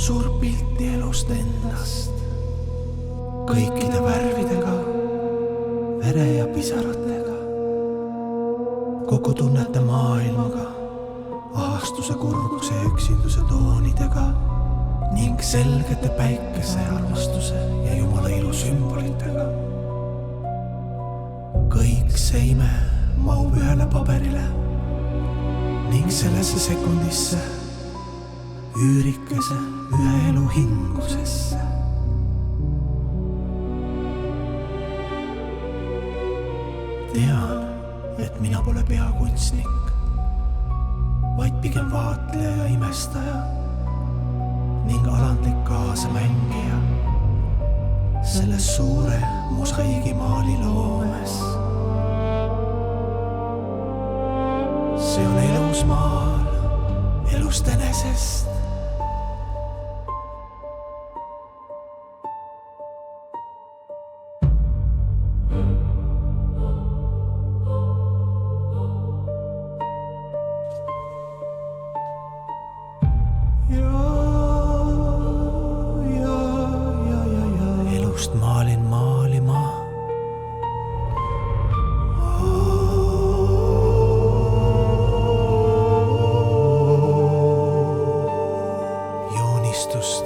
suur pilti elust endast, kõikide värvidega, vere ja pisaratega, kogu tunnete maailmaga, ahastuse, kurbuse ja üksinduse toonidega ning selgete päikese, armastuse ja Jumala ilu sümbolitega. Kõik see ime mahub ühele paberile ning sellesse sekundisse, üürikese ühe elu hingusesse. Tean, et mina pole peakunstnik, vaid pigem vaatleja ja imestaja ning alandlik kaasamängija selles suure mosaiigimaali loomes. See on elus maal, elust enesest. Elust maalin maalima. Joonistust